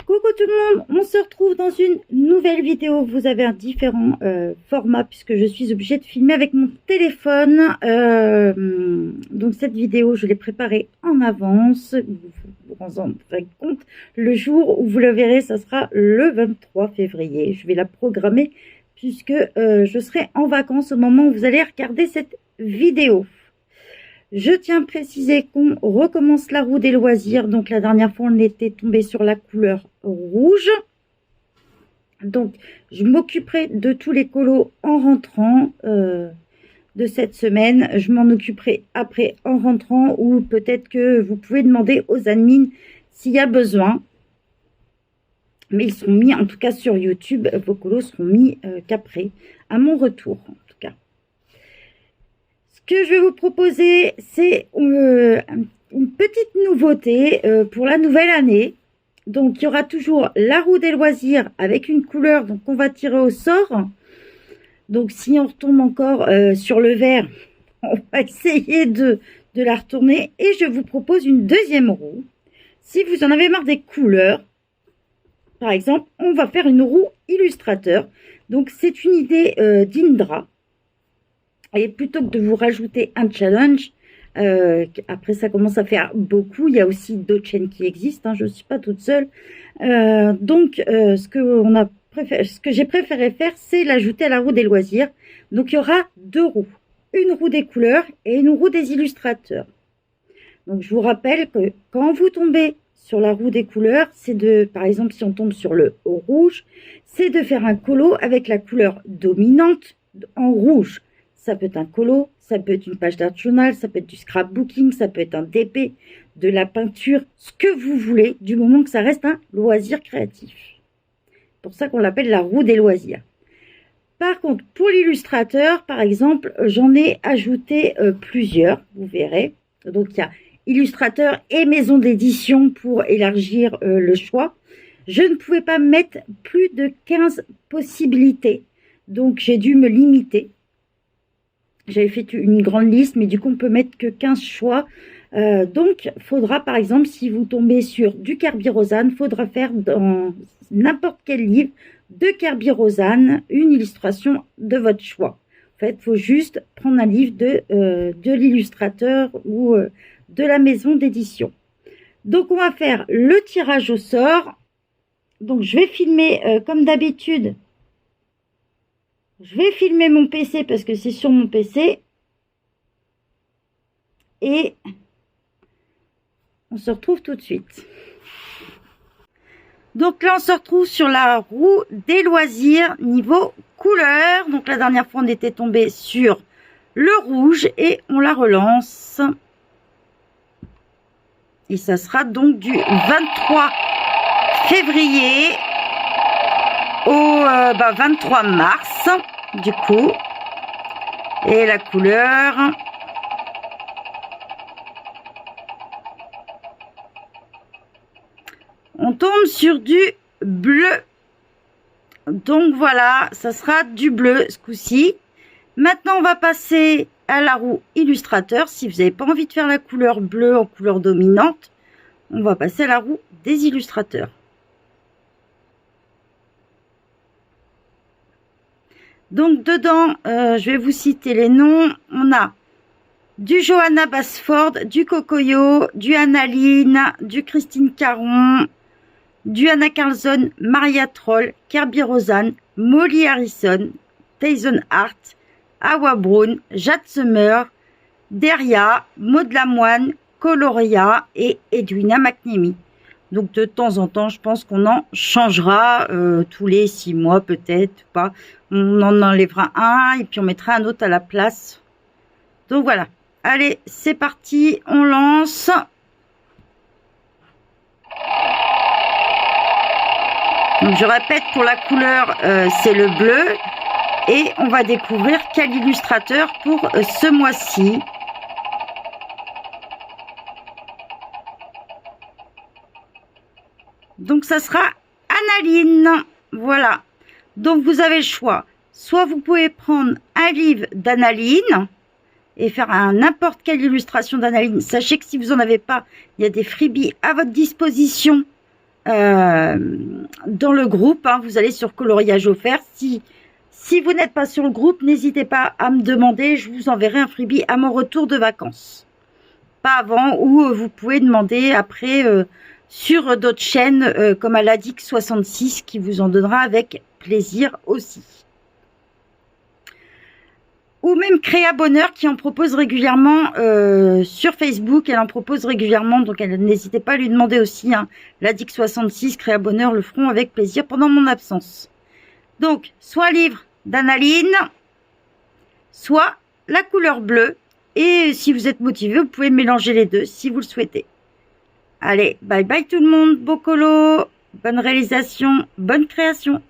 Coucou tout le monde, on se retrouve dans une nouvelle vidéo. Vous avez un différent format puisque je suis obligée de filmer avec mon téléphone. Donc cette vidéo, je l'ai préparée en avance. Vous vous rendrez compte, le jour où vous la verrez, ça sera le 23 février. Je vais la programmer puisque je serai en vacances au moment où vous allez regarder cette vidéo. Je tiens à préciser qu'on recommence la roue des loisirs. Donc la dernière fois, on était tombé sur la couleur rouge. Donc je m'occuperai de tous les colos en rentrant de cette semaine. Je m'en occuperai après en rentrant, ou peut-être que vous pouvez demander aux admins s'il y a besoin. Mais ils seront mis, en tout cas sur YouTube, vos colos seront mis qu'après, à mon retour. Ce que je vais vous proposer, c'est une petite nouveauté pour la nouvelle année. Donc, il y aura toujours la roue des loisirs avec une couleur donc on va tirer au sort. Donc, si on retombe encore sur le vert, on va essayer de la retourner. Et je vous propose une deuxième roue. Si vous en avez marre des couleurs, par exemple, on va faire une roue illustrateur. Donc, c'est une idée d'Indra. Et plutôt que de vous rajouter un challenge, après ça commence à faire beaucoup. Il y a aussi d'autres chaînes qui existent, hein, je ne suis pas toute seule. Ce que j'ai préféré faire, c'est l'ajouter à la roue des loisirs. Donc il y aura deux roues. Une roue des couleurs et une roue des illustrateurs. Donc je vous rappelle que quand vous tombez sur la roue des couleurs, c'est de, par exemple, si on tombe sur le rouge, c'est de faire un colo avec la couleur dominante en rouge. Ça peut être un colo, ça peut être une page d'art journal, ça peut être du scrapbooking, ça peut être un DP, de la peinture, ce que vous voulez, du moment que ça reste un loisir créatif. C'est pour ça qu'on l'appelle la roue des loisirs. Par contre, pour l'illustrateur, par exemple, j'en ai ajouté plusieurs, vous verrez. Donc, il y a illustrateur et maison d'édition pour élargir le choix. Je ne pouvais pas mettre plus de 15 possibilités, donc j'ai dû me limiter. J'avais fait une grande liste, mais du coup, on peut mettre que 15 choix. Donc, il faudra, par exemple, si vous tombez sur du Kerby Rosanes, il faudra faire dans n'importe quel livre de Kerby Rosanes une illustration de votre choix. En fait, il faut juste prendre un livre de l'illustrateur ou de la maison d'édition. Donc, on va faire le tirage au sort. Donc, je vais filmer comme d'habitude. Je vais filmer mon PC parce que c'est sur mon PC. Et on se retrouve tout de suite. Donc là, on se retrouve sur la roue des loisirs niveau couleur. Donc la dernière fois, on était tombé sur le rouge et on la relance. Et ça sera donc du 23 février au 23 mars. Du coup, et la couleur, on tombe sur du bleu. Donc voilà, ça sera du bleu ce coup-ci. Maintenant, on va passer à la roue illustrateur. Si vous n'avez pas envie de faire la couleur bleue en couleur dominante, on va passer à la roue des illustrateurs. Donc dedans, je vais vous citer les noms. On a du Johanna Basford, du Cocoyo, du Annaline, du Christine Caron, du Anna Carlson, Maria Troll, Kerby Rosanes, Molly Harrison, Tyson Hart, Awa Brown, Jade Summer, Deria, Maud Lamoine, Coloria et Edwina McNamee. Donc de temps en temps, je pense qu'on en changera tous les 6 mois peut-être, pas. On en enlèvera un et puis on mettra un autre à la place. Donc voilà. Allez, c'est parti, on lance. Donc je répète, pour la couleur, c'est le bleu. Et on va découvrir quel illustrateur pour ce mois-ci. Donc ça sera Annaline. Voilà. Donc vous avez le choix. Soit vous pouvez prendre un livre d'Annaline, et faire n'importe quelle illustration d'Analine, sachez que si vous en avez pas, il y a des freebies à votre disposition dans le groupe. Hein. Vous allez sur coloriage offert. Si vous n'êtes pas sur le groupe, n'hésitez pas à me demander. Je vous enverrai un freebie à mon retour de vacances. Pas avant, ou vous pouvez demander après sur d'autres chaînes comme Aladix66 qui vous en donnera avec plaisir aussi. Ou même Créa Bonheur qui en propose régulièrement sur Facebook. Elle en propose régulièrement, donc n'hésitez pas à lui demander aussi. Hein. Ladix66, Créa Bonheur le feront avec plaisir pendant mon absence. Donc, soit un livre d'Analine, soit la couleur bleue. Et si vous êtes motivé, vous pouvez mélanger les deux si vous le souhaitez. Allez, bye bye tout le monde, beau colo, bonne réalisation, bonne création.